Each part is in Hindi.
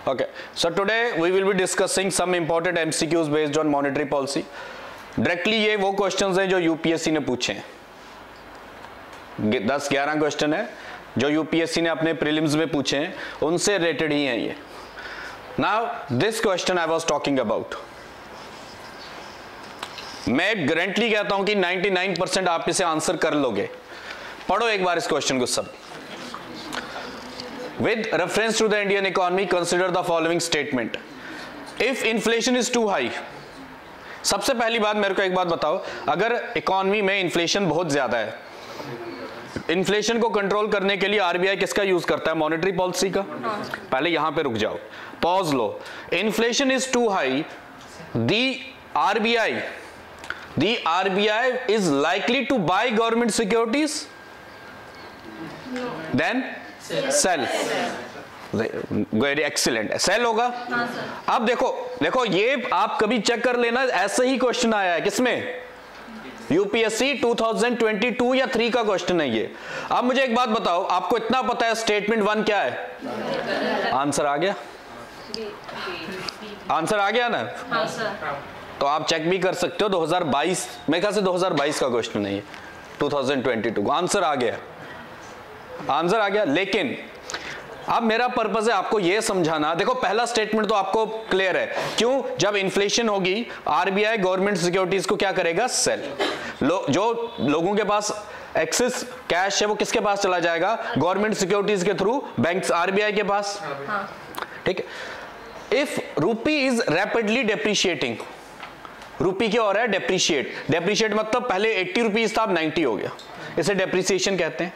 Okay, so today we will be discussing some important MCQs based on monetary policy. Directly ये वो क्वेश्चंस हैं जो यूपीएससी ने पूछे हैं. 10-11 क्वेश्चन है जो यूपीएससी ने अपने प्रीलिम्स में पूछे हैं, उनसे रिलेटेड ही हैं ये. Now this question I was talking about. मैं गारंटी कहता हूं कि 99% आप इसे आंसर कर लोगे. पढ़ो एक बार इस क्वेश्चन को सब. With reference to the Indian economy, consider the following statement. If inflation is too high, सबसे पहली बात मेरे को एक बात बताओ, अगर इकोनॉमी में इन्फ्लेशन बहुत ज्यादा है, इन्फ्लेशन को कंट्रोल करने के लिए आरबीआई किसका यूज करता है? मॉनेटरी पॉलिसी का. पहले यहां पे रुक जाओ, पॉज लो. Inflation is too high, the RBI is likely to buy government securities, then sell. Very excellent, sell होगा. अब देखो ये आप कभी चेक कर लेना, ऐसे ही क्वेश्चन आया है किसमें? यूपीएससी 2022 या 3 का क्वेश्चन है ये. अब मुझे एक बात बताओ, आपको इतना पता है स्टेटमेंट 1 क्या है? आंसर आ गया? आंसर आ गया ना? हाँ सर. तो आप चेक भी कर सकते हो. 2022 मेरे ख्याल से 2022 का क्वेश्चन है ये. 2022 आंसर आ गया, आंसर आ गया. लेकिन अब मेरा पर्पस है आपको यह समझाना. देखो पहला स्टेटमेंट तो आपको क्लियर है. क्यों? जब इन्फ्लेशन होगी आरबीआई गवर्नमेंट सिक्योरिटीज को क्या करेगा? सेल. जो लोगों के पास एक्सेस कैश है वो किसके पास चला जाएगा? गवर्नमेंट सिक्योरिटीज के थ्रू बैंक्स, आरबीआई के पास. ठीक है. If rupee is rapidly depreciating, रूपी क्या हो रहा है? डेप्रिशिएट मतलब पहले 80 रुपीज था, अब 90 हो गया. इसे डेप्रिसिएशन कहते हैं.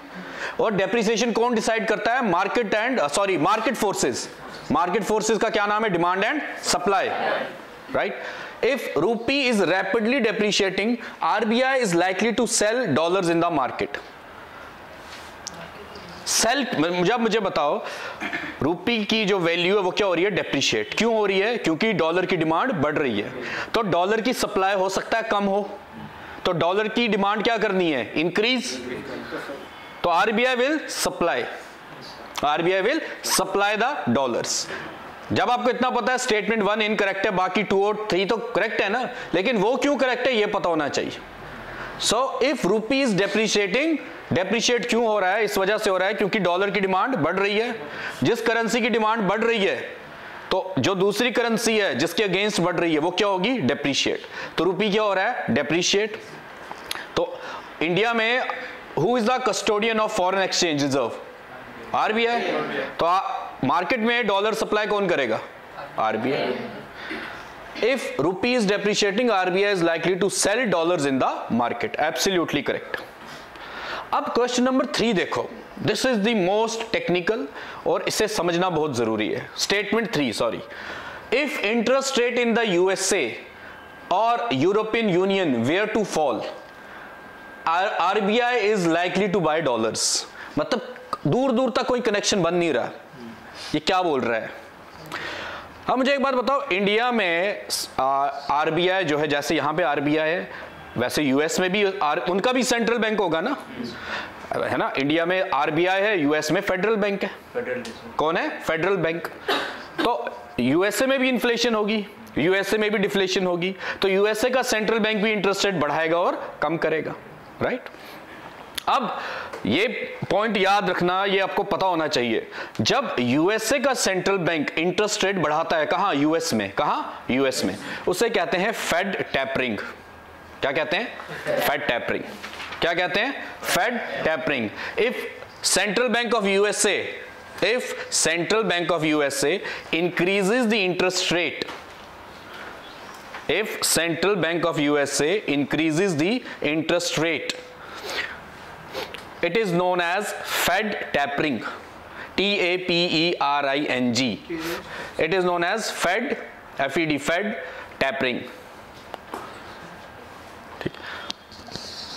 और डेप्रिसिएशन कौन डिसाइड करता है? Market forces. मार्केट फोर्सेस का क्या नाम है? Demand and supply. Right. If rupee is rapidly depreciating, RBI is likely to sell dollars in the market. Sell, जब मुझे बताओ रूपी की जो वैल्यू है वो क्या हो रही है? डेप्रिशिएट. क्यों हो रही है? क्योंकि डॉलर की डिमांड बढ़ रही है. तो डॉलर की सप्लाई हो सकता है कम हो, तो डॉलर की डिमांड क्या करनी है? इंक्रीज. तो RBI will supply the dollars. जब आपको इतना पता है स्टेटमेंट 1 इनकरेक्ट है, बाकी 2 और 3 तो करेक्ट है ना, लेकिन वो क्यों करेक्ट है ये पता होना चाहिए. So if rupee is depreciating, depreciate क्यों हो रहा है? इस वजह से हो रहा है क्योंकि डॉलर की डिमांड बढ़ रही है. जिस करेंसी की डिमांड बढ़ रही है तो जो दूसरी करेंसी है जिसके अगेंस्ट बढ़ रही है वो क्या होगी? डेप्रिशिएट. तो रूपी क्या हो रहा है? डेप्रिशिएट. तो इंडिया में who is the custodian of foreign exchange reserve? RBI. तो मार्केट में डॉलर सप्लाई कौन करेगा? RBI. If rupee is depreciating, RBI is likely to sell dollars in the market. Absolutely correct. अब क्वेश्चन नंबर 3 देखो. This is the most technical और इसे समझना बहुत जरूरी है. Statement 3, if interest rate in the USA और European union were to fall, RBI is likely to buy dollars. मतलब दूर दूर तक कोई कनेक्शन बन नहीं रहा. ये क्या बोल रहा है? अब मुझे एक बात बताओ, इंडिया में आरबीआई जो है, जैसे यहां पे आरबीआई है वैसे यूएस में भी उनका भी सेंट्रल बैंक होगा ना, है ना. इंडिया में आरबीआई है, यूएस में फेडरल बैंक है. कौन है? Federal bank. तो यूएसए में भी इन्फ्लेशन होगी, यूएसए में भी डिफ्लेशन होगी, तो यूएसए का सेंट्रल बैंक भी इंटरेस्ट रेट बढ़ाएगा और कम करेगा. राइट. अब ये पॉइंट याद रखना, ये आपको पता होना चाहिए. जब यूएसए का सेंट्रल बैंक इंटरेस्ट रेट बढ़ाता है, कहां? यूएस में. कहां? यूएस में. उसे कहते हैं फेड टैपरिंग. क्या कहते हैं? Fed tapering. क्या कहते हैं? Fed tapering. If central bank of USA increases the interest rate, if central bank of USA increases the interest rate, it is known as Fed tapering. TAPERING. It is known as Fed tapering.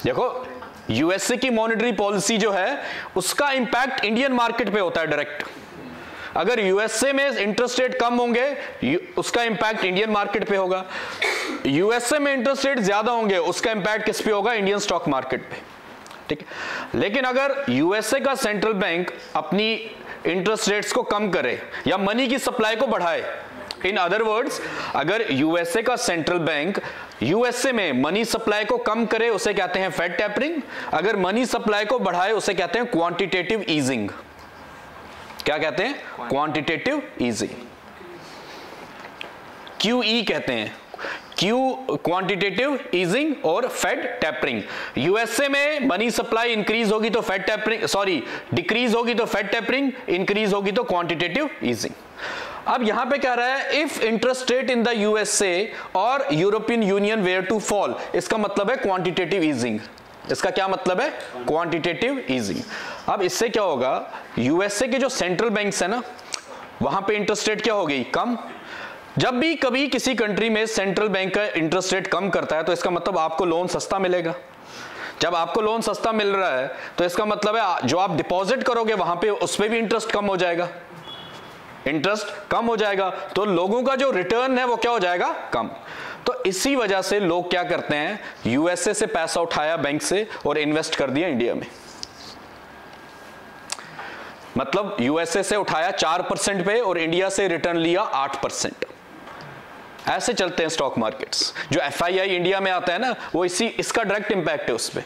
देखो यूएसए की मॉनेटरी पॉलिसी जो है उसका इंपैक्ट इंडियन मार्केट पे होता है डायरेक्ट. अगर यूएसए में इंटरेस्ट रेट कम होंगे उसका इंपैक्ट इंडियन मार्केट पे होगा. यूएसए में इंटरेस्ट रेट ज्यादा होंगे उसका इंपैक्ट किस पे होगा? इंडियन स्टॉक मार्केट पे. ठीक है. लेकिन अगर यूएसए का सेंट्रल बैंक अपनी इंटरेस्ट रेट्स को कम करे या मनी की सप्लाई को बढ़ाए। इन अदर वर्ड्स, अगर यूएसए का सेंट्रल बैंक यूएसए में मनी सप्लाई को कम करे उसे कहते हैं फेड टेपरिंग, अगर मनी सप्लाई को बढ़ाए उसे कहते हैं क्वांटिटेटिव ईजिंग। क्या कहते हैं? क्वांटिटेटिव ईजिंग, QE कहते हैं, क्वांटिटेटिव ईजिंग और फेड टेपरिंग। यूएसए में मनी सप्लाई इंक्रीज होगी तो फेड टेपरिंग, डिक्रीज होगी तो फेड टेपरिंग, इंक्रीज होगी तो क्वांटिटेटिव ईजिंग। अब यहां पे क्या रहा है, if interest rate in the USA और European union were to fall, इसका मतलब है क्वांटिटेटिव ईजिंग। इसका क्या मतलब है? Quantitative easing. अब इससे क्या होगा, यूएसए के जो सेंट्रल बैंक्स है ना, वहां पे इंटरेस्ट रेट क्या हो गई? कम। जब भी कभी किसी कंट्री में सेंट्रल बैंक का इंटरेस्ट रेट कम करता है तो इसका मतलब आपको लोन सस्ता मिलेगा। जब आपको लोन सस्ता मिल रहा है तो इसका मतलब है जो आप डिपॉजिट करोगे वहां पे उस पे भी इंटरेस्ट कम हो जाएगा, इंटरेस्ट कम हो जाएगा, तो लोगों का जो रिटर्न है वो क्या हो जाएगा? कम। तो इसी वजह से लोग क्या करते हैं, यूएसए से पैसा उठाया बैंक से और इन्वेस्ट कर दिया इंडिया में। मतलब यूएसए से उठाया 4% पे और इंडिया से रिटर्न लिया 8%। ऐसे चलते हैं स्टॉक मार्केट्स। जो FII इंडिया में आता है ना, वो इसका डायरेक्ट इंपैक्ट है उस पे।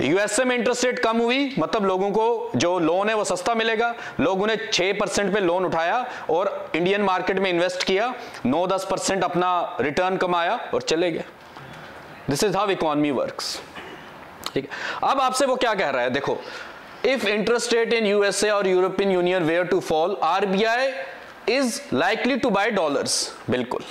यूएसए में इंटरेस्ट रेट कम हुई, मतलब लोगों को जो लोन है वो सस्ता मिलेगा। लोगों ने 6% पे लोन उठाया और इंडियन मार्केट में इन्वेस्ट किया, 9-10% अपना रिटर्न कमाया और चले गए। This is how economy works. ठीक है, अब आपसे वो क्या कह रहा है, देखो, if interest rate in USA और European union were to fall, RBI is likely to buy dollars. बिल्कुल,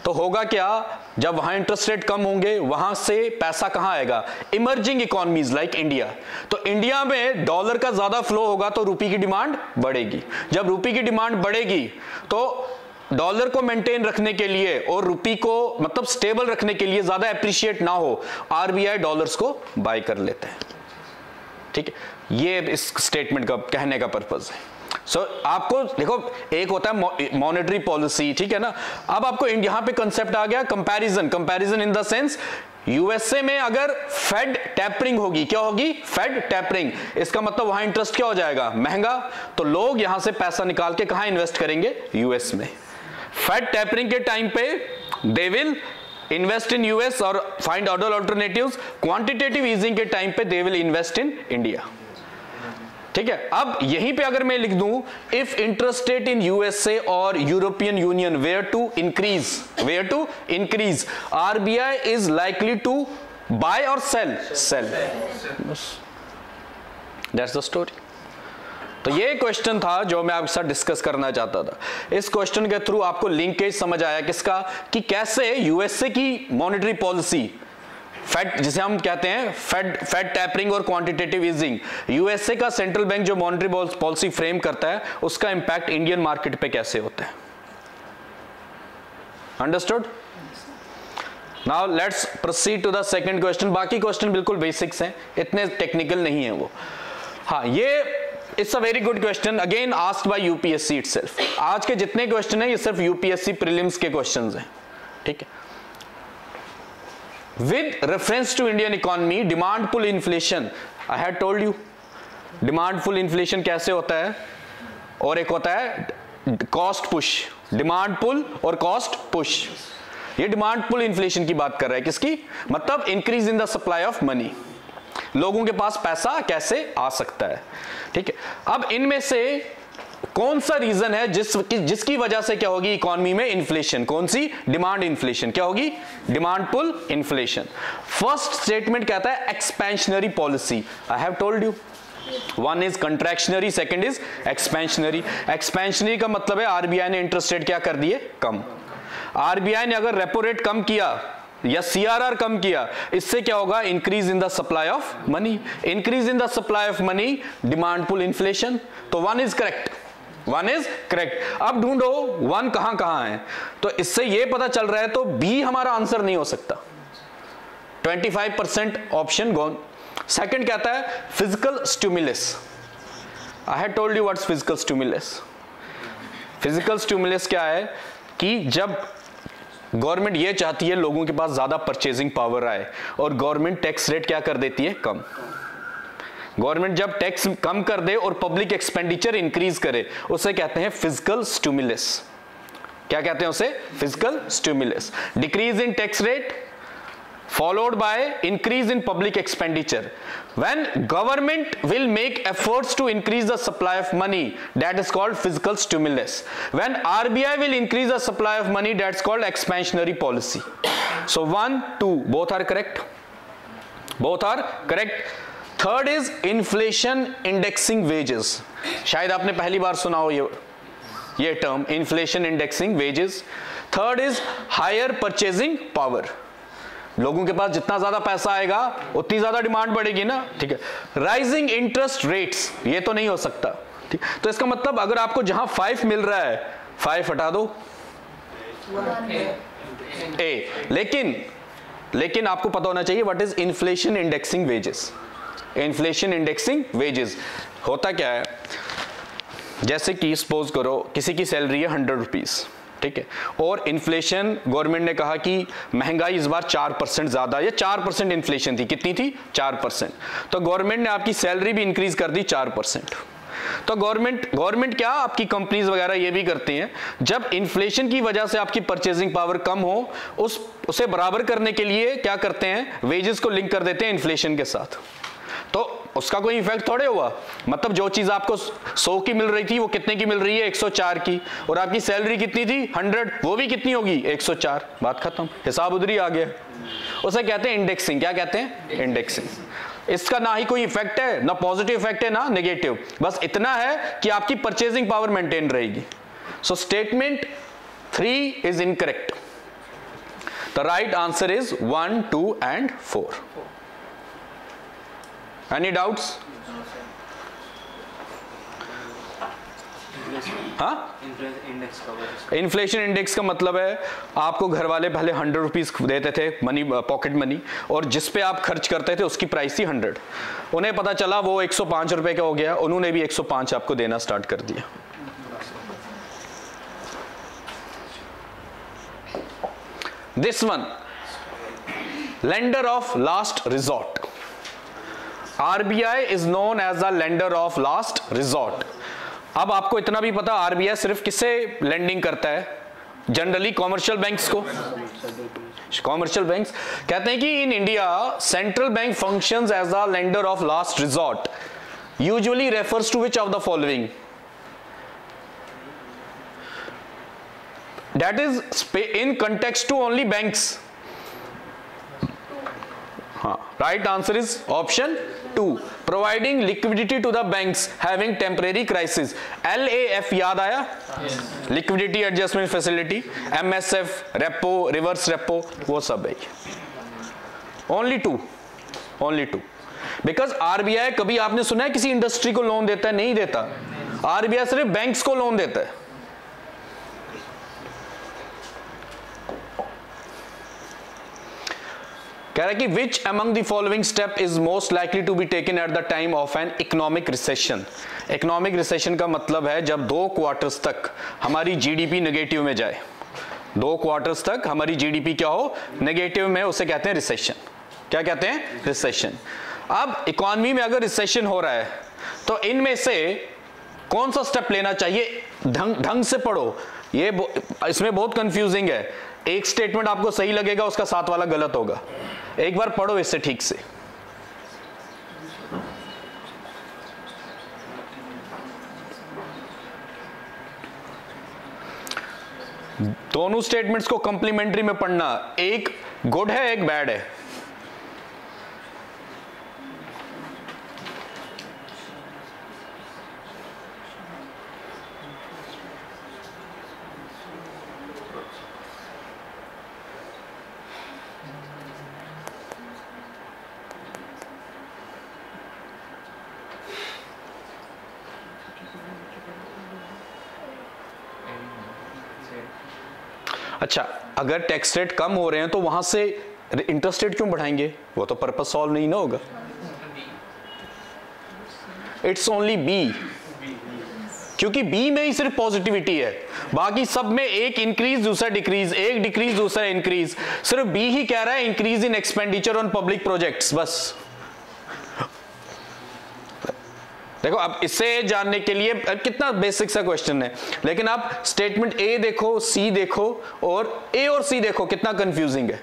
तो होगा क्या, जब वहां इंटरेस्ट रेट कम होंगे वहां से पैसा कहां आएगा? Emerging economies like India. तो इंडिया में डॉलर का ज्यादा फ्लो होगा तो रुपये की डिमांड बढ़ेगी। जब रुपये की डिमांड बढ़ेगी तो डॉलर को मेंटेन रखने के लिए और रुपये को मतलब स्टेबल रखने के लिए, ज्यादा एप्रिशिएट ना हो, RBI डॉलर्स को बाय कर लेते हैं। ठीक है, ये इस स्टेटमेंट का कहने का पर्पज है। आपको देखो, एक होता है मॉनेटरी पॉलिसी, ठीक है ना। अब आपको यहां पे कंसेप्ट आ गया comparison in the sense, USA में अगर फेड टेपरिंग होगी, क्या होगी? Fed tapering. इसका मतलब वहां इंटरेस्ट क्या हो जाएगा? महंगा। तो लोग यहां से पैसा निकाल के कहां इन्वेस्ट करेंगे? यूएस में। फेड टेपरिंग के टाइम पे they will invest in US और find other alternatives. Quantitative easing के टाइम पे they will invest in India. ठीक है, अब यहीं पे अगर मैं लिख दूं, if interest rate in USA और European union were to increase, RBI is likely to buy और सेल। That's the story. तो ये क्वेश्चन था जो मैं आपके साथ डिस्कस करना चाहता था। इस क्वेश्चन के थ्रू आपको लिंकेज समझ आया किसका, कि कैसे यूएसए की मॉनेटरी पॉलिसी, फेड जिसे हम कहते हैं फेड टेपरिंग और क्वांटिटेटिव ईजिंग, यूएसए का सेंट्रल बैंक जो मॉनेटरी पॉलिसी फ्रेम करता है, उसका इंपैक्ट इंडियन मार्केट पे कैसे होता है। Understood? Now let's proceed to the second question. बाकी क्वेश्चन बिल्कुल बेसिक्स हैं, इतने टेक्निकल नहीं है वो। हाँ, ये it's a very good question, again asked by UPSC itself. आज के जितने क्वेश्चन हैं ये सिर्फ यूपीएससी प्रीलिम्स के क्वेश्चंस हैं। ठीक है, with reference to Indian economy, demand pull inflation, I had told you demand pull inflation कैसे होता है, और एक होता है cost push, demand pull और cost push। ये demand pull inflation की बात कर रहा है, किसकी? मतलब increase in the supply of money, लोगों के पास पैसा कैसे आ सकता है। ठीक है, अब इनमें से कौन सा रीजन है जिसकी वजह से क्या होगी इकोनॉमी में इन्फ्लेशन? कौन सी? Demand inflation. क्या होगी? Demand pull inflation. First statement कहता है expansionary policy. I have told you, one is contractionary, second is expansionary. Expansionary का मतलब है आरबीआई ने इंटरेस्ट रेट क्या कर दिए? कम। आरबीआई ने अगर रेपो रेट कम किया या सीआरआर कम किया, इससे क्या होगा? Increase in the supply of money. Increase in the supply of money, demand pull inflation. तो one is correct, one is correct. अब ढूंढो वन कहां कहां है, तो इससे यह पता चल रहा है तो बी हमारा आंसर नहीं हो सकता। 25% ऑप्शन गॉन। सेकंड कहता है physical stimulus. I had told you what's physical stimulus. Physical stimulus क्या है कि जब गवर्नमेंट ये चाहती है लोगों के पास ज्यादा परचेजिंग पावर आए और गवर्नमेंट टैक्स रेट क्या कर देती है? कम। गवर्नमेंट जब टैक्स कम कर दे और पब्लिक एक्सपेंडिचर इंक्रीज करे, उसे कहते हैं फिजिकल स्टिमुलस। क्या कहते हैं उसे? Physical stimulus. Decrease in tax rate followed by increase in public expenditure. When government will make efforts to increase the supply of money, that is called fiscal stimulus. When RBI will increase the supply of money, that's called expansionary policy. So 1, 2, both are correct. Both are correct. Third is inflation indexing wages. शायद आपने पहली बार सुना हो ये term, inflation indexing wages. Third is higher purchasing power. लोगों के पास जितना ज्यादा पैसा आएगा उतनी ज्यादा डिमांड बढ़ेगी ना, ठीक है। राइजिंग इंटरेस्ट रेट्स, ये तो नहीं हो सकता, ठीक। तो इसका मतलब अगर आपको जहां 5 मिल रहा है 5 हटा दो ए, लेकिन आपको पता होना चाहिए what is inflation indexing wages. Inflation indexing wages होता क्या है? जैसे कि सपोज करो किसी की सैलरी है 100 रुपीज, ठीक है, और इन्फ्लेशन गवर्नमेंट ने कहा कि महंगाई इस बार 4% ज्यादा, या 4% इन्फ्लेशन थी, कितनी थी? 4%। तो गवर्नमेंट ने आपकी सैलरी भी इंक्रीज कर दी 4%। तो गवर्नमेंट क्या, आपकी कंपनीज वगैरह ये भी करती हैं, जब इन्फ्लेशन की वजह से आपकी परचेजिंग पावर कम हो, उसे बराबर करने के लिए क्या करते हैं? वेजेस को लिंक कर देते हैं इन्फ्लेशन के साथ। तो उसका कोई इफेक्ट थोड़े हुआ, मतलब जो चीज आपको 100 की मिल रही थी वो कितने की मिल रही है? 104 की, और आपकी सैलरी कितनी थी? 100, वो भी कितनी होगी? 104। बात खत्म, हिसाब उधर ही आ गया। उसे कहते हैं इंडेक्सिंग। क्या कहते हैं? इंडेक्सिंग। इसका ना ही कोई इफेक्ट है, ना पॉजिटिव इफेक्ट है ना नेगेटिव, बस इतना है कि आपकी परचेजिंग पावर मेंटेन रहेगी। So statement 3 is incorrect. The right answer is 1, 2 and 4. Any doubts? हाँ, इन्फ्लेशन इंडेक्स का मतलब है आपको घर वाले पहले 100 रुपीज देते थे मनी, पॉकेट मनी, और जिस पे आप खर्च करते थे उसकी प्राइस थी 100। उन्हें पता चला वो 105 रुपए का हो गया, उन्होंने भी 105 आपको देना स्टार्ट कर दिया। This one, lender of last resort. RBI is known as the lender of last resort. अब आपको इतना भी पता RBI सिर्फ किससे लेंडिंग करता है? जनरली कॉमर्शियल बैंक्स को। कॉमर्शियल बैंक्स कहते हैं कि in India central bank functions as the lender of last resort, usually refers to which of the following? That is in context to only banks. हाँ, right answer is option 2, providing liquidity to the banks having temporary crisis. LAF याद आया? Liquidity adjustment facility. MSF, repo, reverse repo, वो सब है। ओनली टू बिकॉज RBI, कभी आपने सुना है किसी इंडस्ट्री को लोन देता है? नहीं देता। RBI सिर्फ बैंक्स को लोन देता है। कह रहा है कि which among the following step is most likely to be taken at the time of an economic recession. Economic recession का मतलब है जब 2 क्वार्टर्स तक हमारी GDP नेगेटिव में जाए। 2 क्वार्टर्स तक हमारी GDP क्या हो? नेगेटिव में, उसे कहते हैं रिसेशन। क्या कहते हैं? रिसेशन। अब इकोनॉमी में अगर रिसेशन हो रहा है तो इनमें से कौन सा स्टेप लेना चाहिए? ढंग से पढ़ो, ये इसमें बहुत कंफ्यूजिंग है। एक स्टेटमेंट आपको सही लगेगा, उसका साथ वाला गलत होगा। एक बार पढ़ो इससे ठीक से। दोनों स्टेटमेंट्स को कंप्लीमेंट्री में पढ़ना, एक गुड है एक बैड है। अच्छा, अगर टैक्स रेट कम हो रहे हैं तो वहां से इंटरेस्ट रेट क्यों बढ़ाएंगे? वो तो पर्पस सॉल्व नहीं ना होगा। इट्स ओनली बी, क्योंकि बी में ही सिर्फ पॉजिटिविटी है, बाकी सब में एक इंक्रीज दूसरा डिक्रीज, एक डिक्रीज दूसरा इंक्रीज। सिर्फ बी ही कह रहा है increase in expenditure on public projects, बस। देखो अब इससे जानने के लिए कितना बेसिक सा क्वेश्चन है, लेकिन आप स्टेटमेंट ए देखो, सी देखो और ए और सी देखो कितना कंफ्यूजिंग है।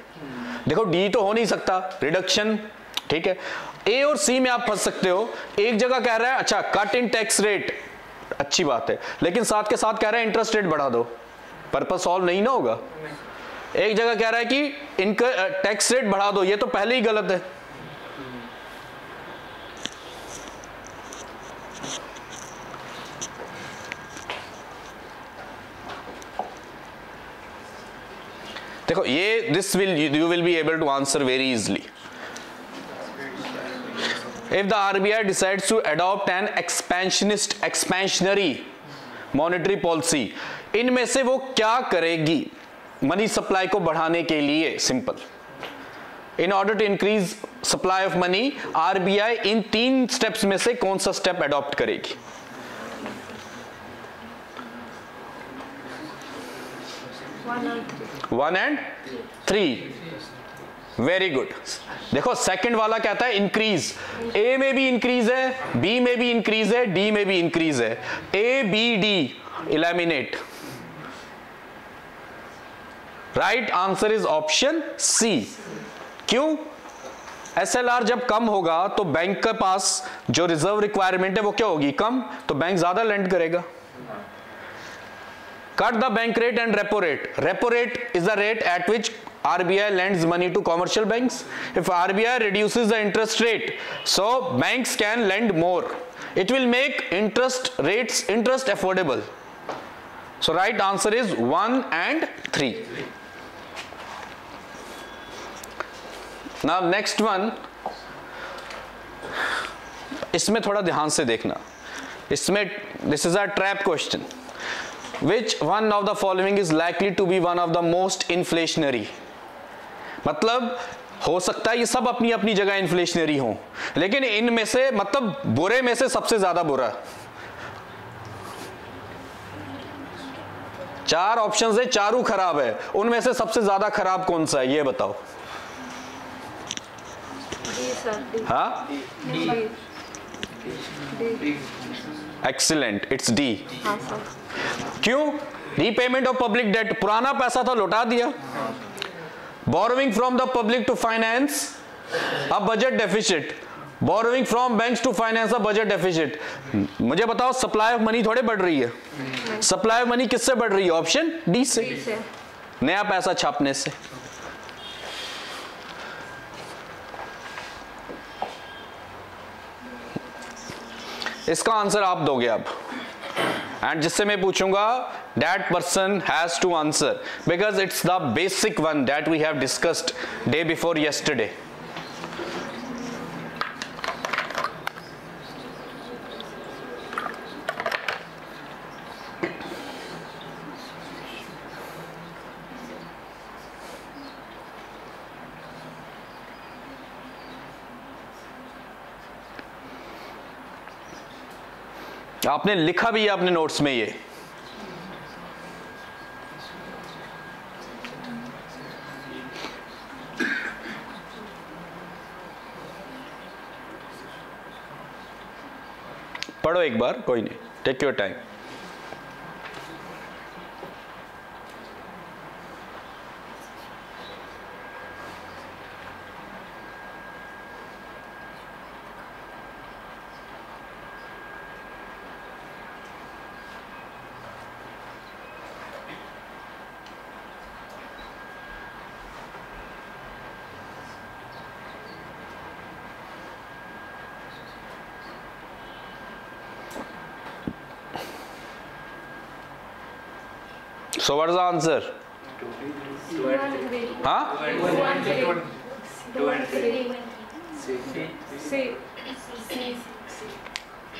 देखो डी तो हो नहीं सकता, रिडक्शन, ठीक है। ए और सी में आप फंस सकते हो। एक जगह कह रहा है अच्छा कट इन टैक्स रेट, अच्छी बात है, लेकिन साथ के साथ कह रहा है इंटरेस्ट रेट बढ़ा दो, पर्पस सॉल्व नहीं ना होगा। एक जगह कह रहा है कि इनका टैक्स रेट बढ़ा दो, ये तो पहले ही गलत है। देखो ये this will you will be able to answer very easily. If the RBI decides to adopt an expansionary monetary policy, इनमें से वो क्या करेगी मनी सप्लाई को बढ़ाने के लिए? Simple, in order to increase supply of money, RBI इन 3 स्टेप्स में से कौन सा स्टेप अडॉप्ट करेगी? One and three, very good. देखो सेकंड वाला कहता है इंक्रीज, ए में भी इंक्रीज है, बी में भी इंक्रीज है, डी में भी इंक्रीज है। A B D eliminate, right answer is option C. क्यों? SLR जब कम होगा तो बैंक के पास जो रिजर्व रिक्वायरमेंट है वो क्या होगी? कम, तो बैंक ज्यादा लेंड करेगा। Cut the bank rate and repo rate. Repo rate is the rate at which RBI lends money to commercial banks. If RBI reduces the interest rate, so banks can lend more. It will make interest affordable. So right answer is 1 and 3. Now next one. इसमें थोड़ा ध्यान से देखना, इसमें this is a trap question. Which one of the following is likely to be one of the most inflationary? मतलब हो सकता है ये सब अपनी अपनी जगह इन्फ्लेशनरी हो, लेकिन इनमें से मतलब बुरे में से सबसे ज्यादा बुरा। 4 ऑप्शंस है, चारों खराब है, उनमें से सबसे ज्यादा खराब कौन सा है ये बताओ? हाँ, एक्सीलेंट, इट्स डी। क्यों? रीपेमेंट ऑफ पब्लिक डेट, पुराना पैसा था लौटा दिया। Borrowing from the public to finance a budget deficit, borrowing from banks to finance a budget deficit. मुझे बताओ सप्लाई ऑफ मनी थोड़े बढ़ रही है, सप्लाई ऑफ मनी किससे बढ़ रही है? ऑप्शन डी से, नया पैसा छापने से। इसका आंसर आप दोगे अब, एंड जिससे मैं पूछूंगा that person has to answer because it's the basic one that we have discussed day before yesterday. आपने लिखा भी है अपने नोट्स में ये, पढ़ो एक बार, कोई नहीं, take your time. So what is the answer? हाँ?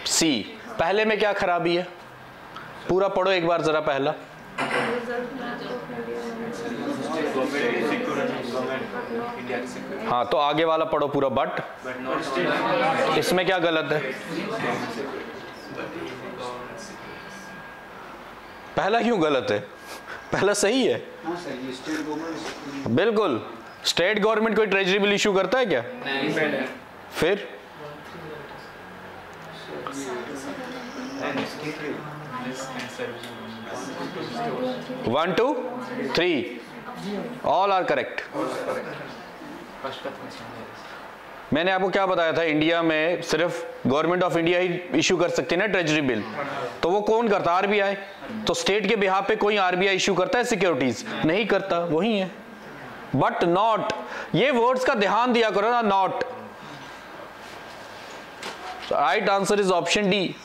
सी। पहले में क्या खराबी है? पूरा पढ़ो एक बार जरा पहला। हाँ तो आगे वाला पढ़ो पूरा, बट इसमें क्या गलत है? पहला क्यों गलत है? पहला सही है। बिल्कुल, स्टेट गवर्नमेंट कोई ट्रेजरी बिल इशू करता है क्या? फिर 1 2 3 ऑल आर करेक्ट। मैंने आपको क्या बताया था, इंडिया में सिर्फ government of India he issue कर सकती है ना ट्रेजरी बिल, तो वो कौन करता? आरबीआई। तो स्टेट के बिहाफ पे कोई आरबीआई इशू करता है सिक्योरिटीज? नहीं करता, वही है। बट नॉट, ये वर्ड्स का ध्यान दिया करो ना, not. Right answer is option D.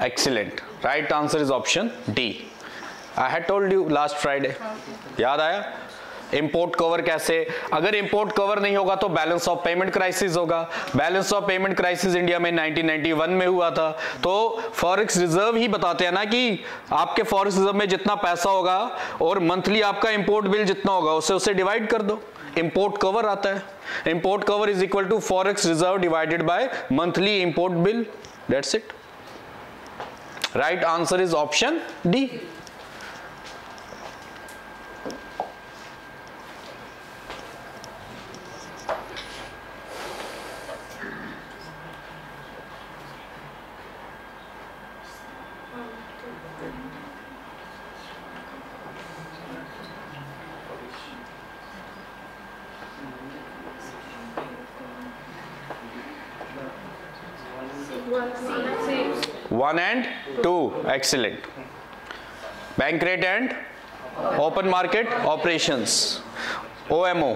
Excellent. Right answer is option D. I had told you last Friday. याद आया? इंपोर्ट कवर कैसे? अगर इंपोर्ट कवर नहीं होगा तो बैलेंस ऑफ पेमेंट क्राइसिस होगा। Balance of payment crisis India में 1991 में हुआ था। तो फॉरेक्स रिजर्व ही बताते हैं ना कि आपके फॉरेक्स रिजर्व में जितना पैसा होगा और मंथली आपका इंपोर्ट बिल जितना होगा उसे डिवाइड कर दो, इंपोर्ट कवर आता है। Import cover is equal to forex reserve divided by monthly import bill, that's it. Right answer is option D. One and two, excellent. Bank rate and open market operations, OMO.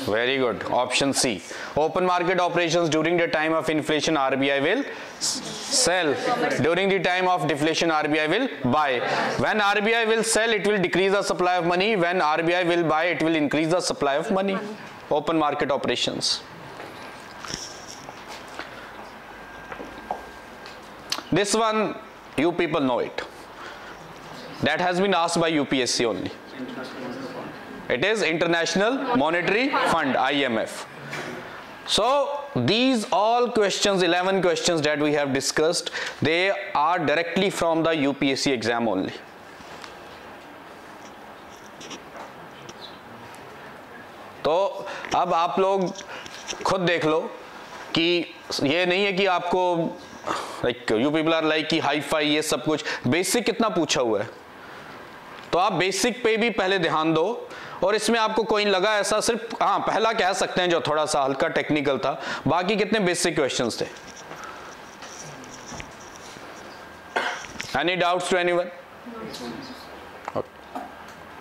Very good. Option C. Open market operations during the time of inflation, RBI will sell. During the time of deflation, RBI will buy. When RBI will sell, it will decrease the supply of money. When RBI will buy, it will increase the supply of money. Open market operations. This one, you people know it. That has been asked by UPSC only. It is International Monetary Fund, IMF. So these all questions, 11 questions that we have discussed, they are directly from the UPSC exam only. तो अब आप लोग खुद देख लो कि ये नहीं है कि आपको like you people are like कि हाई फाई ये सब कुछ, बेसिक कितना पूछा हुआ है, तो आप बेसिक पे भी पहले ध्यान दो। और इसमें आपको कोई लगा ऐसा, सिर्फ हाँ पहला कह सकते हैं जो थोड़ा सा हल्का टेक्निकल था, बाकी कितने बेसिक क्वेश्चंस थे। Any doubts to anyone?